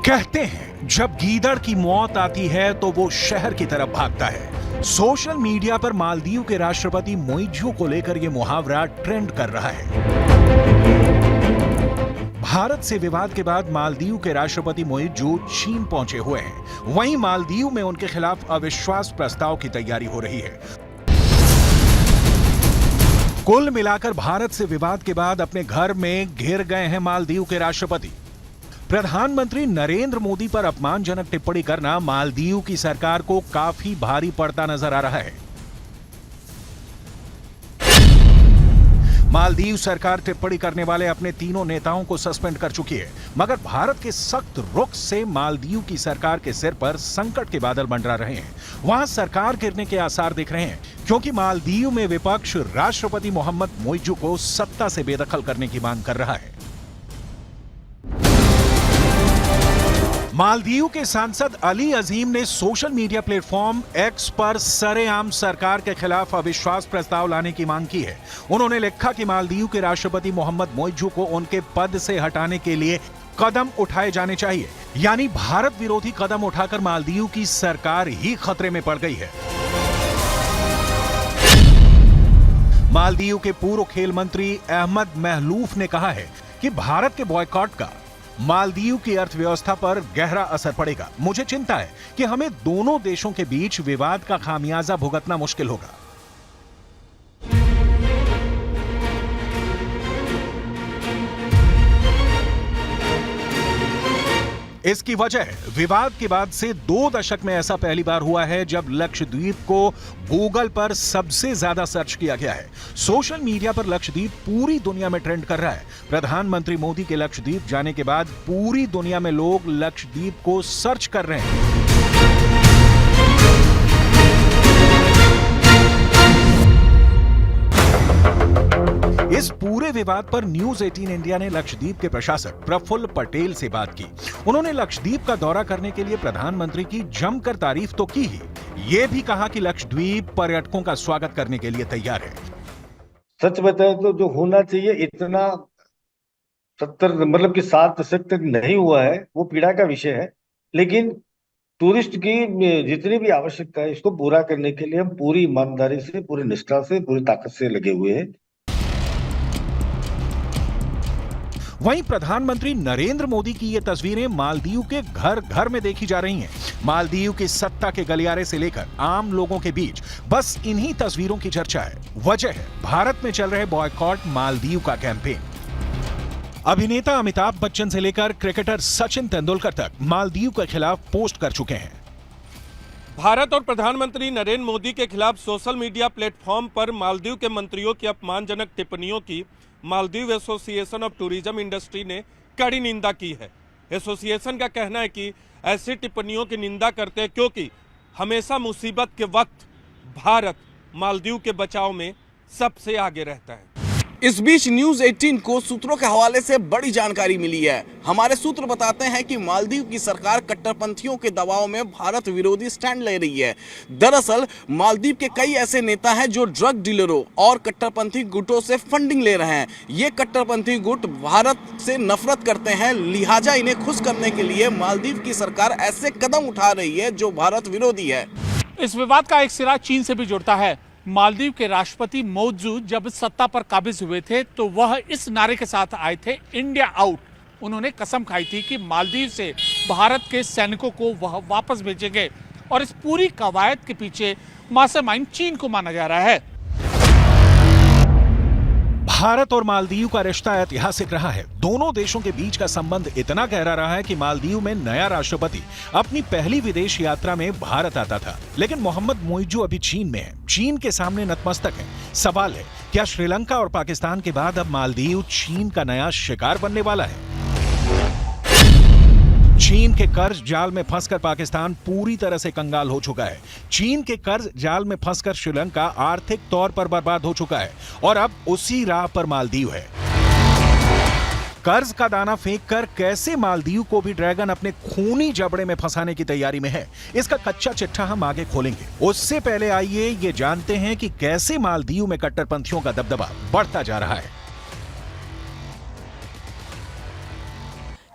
कहते हैं जब गीदड़ की मौत आती है तो वो शहर की तरफ भागता है। सोशल मीडिया पर मालदीव के राष्ट्रपति मोइज़ू को लेकर यह मुहावरा ट्रेंड कर रहा है। भारत से विवाद के बाद मालदीव के राष्ट्रपति मोइज़ू चीन पहुंचे हुए हैं। वहीं मालदीव में उनके खिलाफ अविश्वास प्रस्ताव की तैयारी हो रही है। कुल मिलाकर भारत से विवाद के बाद अपने घर में घिर गए हैं मालदीव के राष्ट्रपति। प्रधानमंत्री नरेंद्र मोदी पर अपमानजनक टिप्पणी करना मालदीव की सरकार को काफी भारी पड़ता नजर आ रहा है। मालदीव सरकार टिप्पणी करने वाले अपने तीनों नेताओं को सस्पेंड कर चुकी है, मगर भारत के सख्त रुख से मालदीव की सरकार के सिर पर संकट के बादल मंडरा रहे हैं। वहां सरकार गिरने के आसार दिख रहे हैं, क्योंकि मालदीव में विपक्ष राष्ट्रपति मोहम्मद मोइज़ू को सत्ता से बेदखल करने की मांग कर रहा है। मालदीव के सांसद अली अजीम ने सोशल मीडिया प्लेटफॉर्म एक्स पर सरेआम सरकार के खिलाफ अविश्वास प्रस्ताव लाने की मांग की है। उन्होंने लिखा कि मालदीव के राष्ट्रपति मोहम्मद मोइज़ू को उनके पद से हटाने के लिए कदम उठाए जाने चाहिए, यानी भारत विरोधी कदम उठाकर मालदीव की सरकार ही खतरे में पड़ गई है। मालदीव के पूर्व खेल मंत्री अहमद महलूफ ने कहा है कि भारत के बॉयकॉट का मालदीव की अर्थव्यवस्था पर गहरा असर पड़ेगा। मुझे चिंता है कि हमें दोनों देशों के बीच विवाद का खामियाजा भुगतना मुश्किल होगा। इसकी वजह विवाद के बाद से 2 दशक में ऐसा पहली बार हुआ है जब लक्षद्वीप को गूगल पर सबसे ज्यादा सर्च किया गया है। सोशल मीडिया पर लक्षद्वीप पूरी दुनिया में ट्रेंड कर रहा है। प्रधानमंत्री मोदी के लक्षद्वीप जाने के बाद पूरी दुनिया में लोग लक्षद्वीप को सर्च कर रहे हैं। इस पूरे विवाद पर न्यूज 18 इंडिया ने लक्षद्वीप के प्रशासक प्रफुल्ल पटेल से बात की। उन्होंने लक्षद्वीप का दौरा करने के लिए प्रधानमंत्री की जमकर तारीफ तो की ही, ये भी कहा कि लक्षद्वीप पर्यटकों का स्वागत करने के लिए तैयार है। सच बताए तो जो होना चाहिए इतना 7 दशक तक नहीं हुआ है, वो पीड़ा का विषय है। लेकिन टूरिस्ट की जितनी भी आवश्यकता है, इसको पूरा करने के लिए हम पूरी ईमानदारी से, पूरी निष्ठा से, पूरी ताकत से लगे हुए हैं। वहीं प्रधानमंत्री नरेंद्र मोदी की ये तस्वीरें मालदीव के घर घर में देखी जा रही हैं। मालदीव की सत्ता के गलियारे से लेकर आम लोगों के बीच बस इन्हीं तस्वीरों की चर्चा है। वजह है भारत में चल रहे बॉयकॉट मालदीव का कैंपेन। अभिनेता अमिताभ बच्चन से लेकर क्रिकेटर सचिन तेंदुलकर तक मालदीव के खिलाफ पोस्ट कर चुके हैं। भारत और प्रधानमंत्री नरेंद्र मोदी के खिलाफ सोशल मीडिया प्लेटफॉर्म पर मालदीव के मंत्रियों की अपमानजनक टिप्पणियों की Maldives association of tourism industry ने कड़ी निंदा की है। एसोसिएशन का कहना है कि ऐसी टिप्पणियों की निंदा करते हैं क्योंकि हमेशा मुसीबत के वक्त भारत मालदीव के बचाव में सबसे आगे रहता है। इस बीच न्यूज 18 को सूत्रों के हवाले से बड़ी जानकारी मिली है। हमारे सूत्र बताते हैं कि मालदीव की सरकार कट्टरपंथियों के दबाव में भारत विरोधी स्टैंड ले रही है। दरअसल मालदीव के कई ऐसे नेता हैं जो ड्रग डीलरों और कट्टरपंथी गुटों से फंडिंग ले रहे हैं। ये कट्टरपंथी गुट भारत से नफरत करते हैं, लिहाजा इन्हें खुश करने के लिए मालदीव की सरकार ऐसे कदम उठा रही है जो भारत विरोधी है। इस विवाद का एक सिरा चीन से भी जुड़ता है। मालदीव के राष्ट्रपति मोइज़ू जब सत्ता पर काबिज हुए थे तो वह इस नारे के साथ आए थे, इंडिया आउट। उन्होंने कसम खाई थी कि मालदीव से भारत के सैनिकों को वह वापस भेजेंगे और इस पूरी कवायद के पीछे मास्टरमाइंड चीन को माना जा रहा है। भारत और मालदीव का रिश्ता ऐतिहासिक रहा है। दोनों देशों के बीच का संबंध इतना गहरा रहा है कि मालदीव में नया राष्ट्रपति अपनी पहली विदेश यात्रा में भारत आता था। लेकिन मोहम्मद मोइज़ू अभी चीन में है, चीन के सामने नतमस्तक है। सवाल है, क्या श्रीलंका और पाकिस्तान के बाद अब मालदीव चीन का नया शिकार बनने वाला है? चीन के कर्ज जाल में फंसकर पाकिस्तान पूरी तरह से कंगाल हो चुका है। चीन के कर्ज जाल में फंसकर श्रीलंका आर्थिक तौर पर बर्बाद हो चुका है और अब उसी राह पर मालदीव है। कर्ज का दाना फेंककर कैसे मालदीव को भी ड्रैगन अपने खूनी जबड़े में फंसाने की तैयारी में है, इसका कच्चा चिट्ठा हम आगे खोलेंगे। उससे पहले आइए ये जानते हैं कि कैसे मालदीव में कट्टरपंथियों का दबदबा बढ़ता जा रहा है।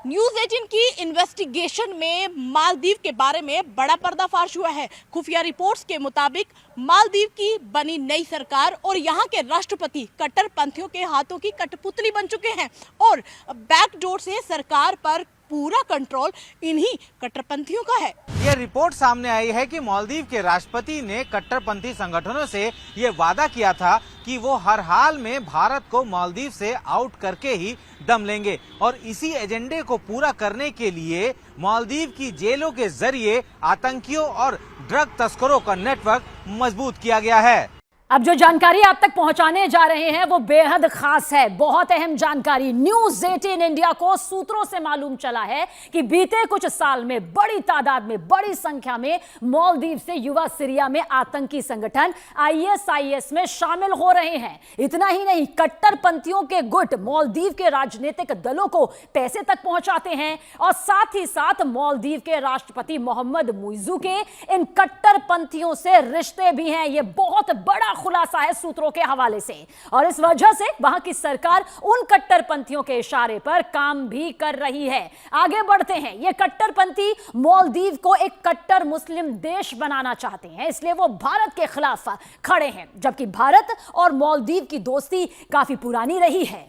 न्यूज 18 की इन्वेस्टिगेशन में मालदीव के बारे में बड़ा पर्दाफाश हुआ है। खुफिया रिपोर्ट्स के मुताबिक मालदीव की बनी नई सरकार और यहाँ के राष्ट्रपति कट्टरपंथियों के हाथों की कठपुतली बन चुके हैं और बैकडोर से सरकार पर पूरा कंट्रोल इन्हीं कट्टरपंथियों का है। यह रिपोर्ट सामने आई है कि मालदीव के राष्ट्रपति ने कट्टरपंथी संगठनों से ये वादा किया था कि वो हर हाल में भारत को मालदीव से आउट करके ही दम लेंगे और इसी एजेंडे को पूरा करने के लिए मालदीव की जेलों के जरिए आतंकियों और ड्रग तस्करों का नेटवर्क मजबूत किया गया है। अब जो जानकारी आप तक पहुंचाने जा रहे हैं वो बेहद खास है, बहुत अहम जानकारी। न्यूज 18 इंडिया को सूत्रों से मालूम चला है कि बीते कुछ साल में बड़ी तादाद में, बड़ी संख्या में मालदीव से युवा सीरिया में आतंकी संगठन ISIS में शामिल हो रहे हैं। इतना ही नहीं, कट्टरपंथियों के गुट मालदीव के राजनीतिक दलों को पैसे तक पहुंचाते हैं और साथ ही साथ मालदीव के राष्ट्रपति मोहम्मद मुइज़ू के इन कट्टरपंथियों से रिश्ते भी हैं। यह बहुत बड़ा खुलासा है सूत्रों के हवाले से और इस वजह से वहां की सरकार उन कट्टरपंथियों के इशारे पर काम भी कर रही है। आगे बढ़ते हैं। ये कट्टरपंथी मालदीव को एक कट्टर मुस्लिम देश बनाना चाहते हैं, इसलिए वो भारत के खिलाफ खड़े हैं, जबकि भारत और मालदीव की दोस्ती काफी पुरानी रही है।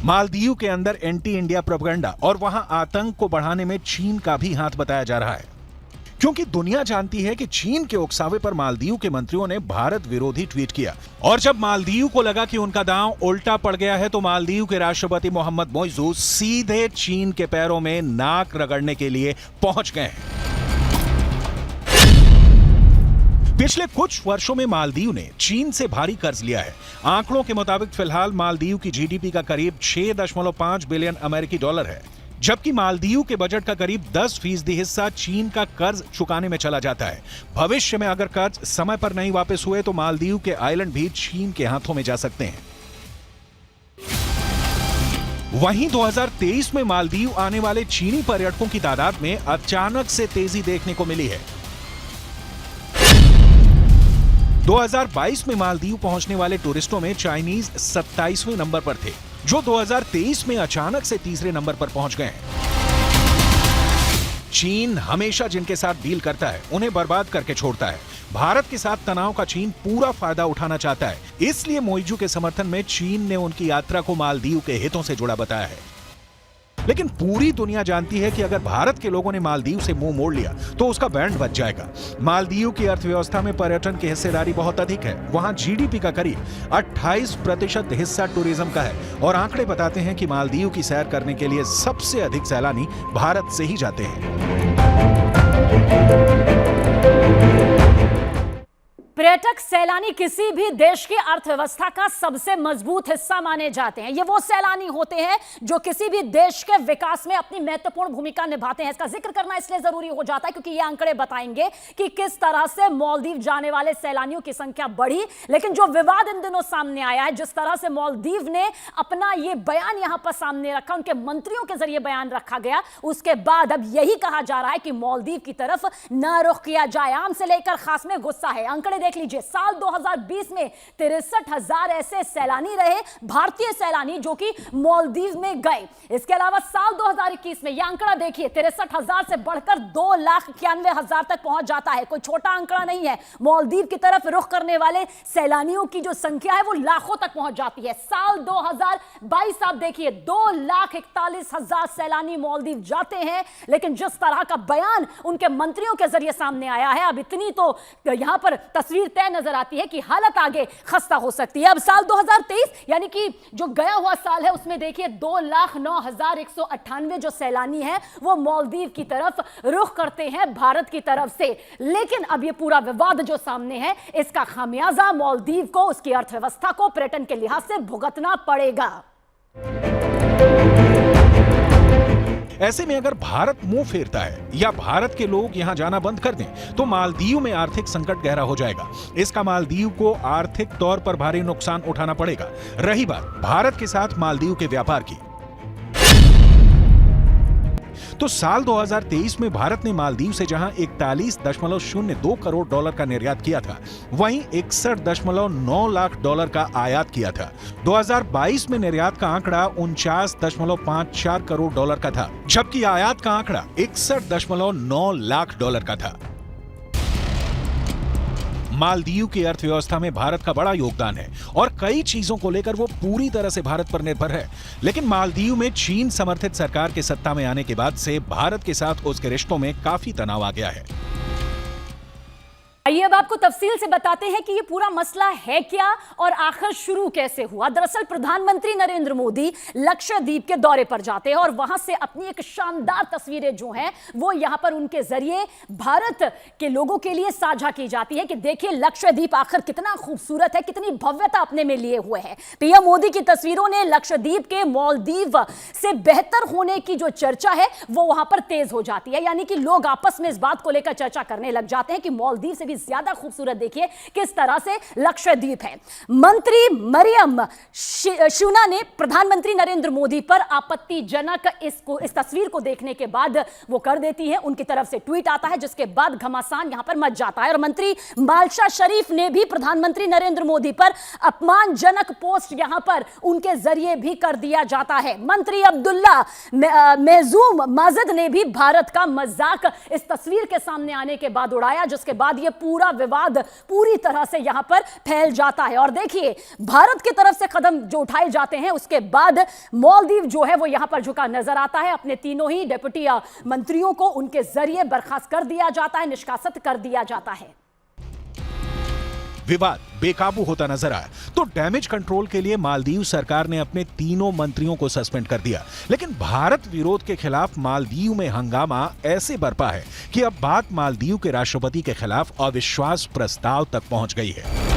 मालदीव के अंदर एंटी इंडिया प्रोपेगेंडा और वहां आतंक को बढ़ाने में चीन का भी हाथ बताया जा रहा है, क्योंकि दुनिया जानती है कि चीन के उकसावे पर मालदीव के मंत्रियों ने भारत विरोधी ट्वीट किया और जब मालदीव को लगा कि उनका दांव उल्टा पड़ गया है तो मालदीव के राष्ट्रपति मोहम्मद मुइज़ू सीधे चीन के पैरों में नाक रगड़ने के लिए पहुंच गए। पिछले कुछ वर्षों में मालदीव ने चीन से भारी कर्ज लिया है। आंकड़ों के मुताबिक फिलहाल मालदीव की GDP का करीब 6.5 बिलियन अमेरिकी डॉलर है, जबकि मालदीव के बजट का करीब 10% हिस्सा चीन का कर्ज चुकाने में चला जाता है। भविष्य में अगर कर्ज समय पर नहीं वापस हुए तो मालदीव के आइलैंड भी चीन के हाथों में जा सकते हैं। वहीं 2023 में मालदीव आने वाले चीनी पर्यटकों की तादाद में अचानक से तेजी देखने को मिली है। 2022 में मालदीव पहुंचने वाले टूरिस्टों में चाइनीज 27वें नंबर पर थे, जो 2023 में अचानक से तीसरे नंबर पर पहुंच गए हैं। चीन हमेशा जिनके साथ डील करता है उन्हें बर्बाद करके छोड़ता है। भारत के साथ तनाव का चीन पूरा फायदा उठाना चाहता है, इसलिए मुइज़ू के समर्थन में चीन ने उनकी यात्रा को मालदीव के हितों से जुड़ा बताया है। लेकिन पूरी दुनिया जानती है कि अगर भारत के लोगों ने मालदीव से मुंह मोड़ लिया तो उसका बैंड बच जाएगा। मालदीव की अर्थव्यवस्था में पर्यटन की हिस्सेदारी बहुत अधिक है। वहां GDP का करीब 28% हिस्सा टूरिज्म का है और आंकड़े बताते हैं कि मालदीव की सैर करने के लिए सबसे अधिक सैलानी भारत से ही जाते हैं। पर्यटक सैलानी किसी भी देश की अर्थव्यवस्था का सबसे मजबूत हिस्सा माने जाते हैं। ये वो सैलानी होते हैं जो किसी भी देश के विकास में अपनी महत्वपूर्ण भूमिका निभाते हैं। इसका जिक्र करना इसलिए जरूरी हो जाता है क्योंकि ये आंकड़े बताएंगे कि किस तरह से मालदीव जाने वाले सैलानियों की संख्या बढ़ी। लेकिन जो विवाद इन दिनों सामने आया है, जिस तरह से मालदीव ने अपना ये बयान यहां पर सामने रखा, उनके मंत्रियों के जरिए बयान रखा गया, उसके बाद अब यही कहा जा रहा है कि मालदीव की तरफ न रुख किया जाए। आम से लेकर खास में गुस्सा है। आंकड़े देख लीजिए, साल 2020 में 63,000 ऐसे सैलानी रहे, भारतीय सैलानी, जो कि मालदीव में गए। इसके अलावा साल 2021 में यह आंकड़ा देखिए, 63,000 से बढ़कर 2,91,000 तक पहुंच जाता है। कोई छोटा आंकड़ा नहीं है। मालदीव की तरफ रुख करने वाले सैलानियों की जो संख्या है वो लाखों तक पहुंच जाती है। साल 2022 आप देखिए, 2,41,000 सैलानी मालदीव जाते हैं। लेकिन जिस तरह का बयान उनके मंत्रियों के जरिए सामने आया है, अब इतनी तो यहां पर तस्वीर तय नजर आती है कि हालत आगे खस्ता हो सकती है। अब साल 2023 यानी कि जो गया हुआ साल है, उसमें देखिए 2,09,198 जो सैलानी हैं वो मालदीव की तरफ रुख करते हैं भारत की तरफ से। लेकिन अब ये पूरा विवाद जो सामने है, इसका खामियाजा मालदीव को, उसकी अर्थव्यवस्था को पर्यटन के लिहाज से भुगतना पड़ेगा। ऐसे में अगर भारत मुंह फेरता है या भारत के लोग यहां जाना बंद कर दें तो मालदीव में आर्थिक संकट गहरा हो जाएगा। इसका मालदीव को आर्थिक तौर पर भारी नुकसान उठाना पड़ेगा। रही बात भारत के साथ मालदीव के व्यापार की, तो साल 2023 में भारत ने मालदीव से जहां 41.02 करोड़ डॉलर का निर्यात किया था, वहीं 61.9 लाख डॉलर का आयात किया था। 2022 में निर्यात का आंकड़ा 49.54 करोड़ डॉलर का था, जबकि आयात का आंकड़ा 61.9 लाख डॉलर का था। मालदीव की अर्थव्यवस्था में भारत का बड़ा योगदान है और कई चीजों को लेकर वो पूरी तरह से भारत पर निर्भर है। लेकिन मालदीव में चीन समर्थित सरकार के सत्ता में आने के बाद से भारत के साथ उसके रिश्तों में काफी तनाव आ गया है। आइए अब आपको तफसील से बताते हैं कि ये पूरा मसला है क्या और आखिर शुरू कैसे हुआ। दरअसल प्रधानमंत्री नरेंद्र मोदी लक्षद्वीप के दौरे पर जाते हैं और वहां से अपनी एक शानदार तस्वीरें जो हैं वो यहां पर उनके जरिए भारत के लोगों के लिए साझा की जाती है कि देखिए लक्षद्वीप आखिर कितना खूबसूरत है, कितनी भव्यता अपने में लिए हुए है। पीएम मोदी की तस्वीरों ने लक्षद्वीप के मालदीव से बेहतर होने की जो चर्चा है वो वहां पर तेज हो जाती है, यानी कि लोग आपस में इस बात को लेकर चर्चा करने लग जाते हैं कि मालदीव से भी ज्यादा खूबसूरत देखिए किस तरह से लक्षद्वीप है। मंत्री मरियम शूना ने प्रधानमंत्री नरेंद्र मोदी पर आपत्तिजनक इस तस्वीर को देखने के बाद वो कर देती है, उनकी तरफ से ट्वीट आता है जिसके बाद घमासान यहां पर मच जाता है। और मंत्री मालशा शरीफ ने भी प्रधानमंत्री नरेंद्र मोदी पर अपमानजनक पोस्ट यहां पर उनके जरिए भी कर दिया जाता है। मंत्री अब्दुल्ला मेजूम माजिद ने भी भारत का मजाक इस तस्वीर के सामने आने के बाद उड़ाया, जिसके बाद यह पूरा विवाद पूरी तरह से यहां पर फैल जाता है। और देखिए भारत की तरफ से कदम जो उठाए जाते हैं उसके बाद मालदीव जो है वो यहां पर झुका नजर आता है। अपने तीनों ही डिप्टी मंत्रियों को उनके जरिए बर्खास्त कर दिया जाता है, निष्कासित कर दिया जाता है। विवाद बेकाबू होता नजर आया तो डैमेज कंट्रोल के लिए मालदीव सरकार ने अपने तीनों मंत्रियों को सस्पेंड कर दिया। लेकिन भारत विरोध के खिलाफ मालदीव में हंगामा ऐसे बरपा है कि अब बात मालदीव के राष्ट्रपति के खिलाफ अविश्वास प्रस्ताव तक पहुंच गई है।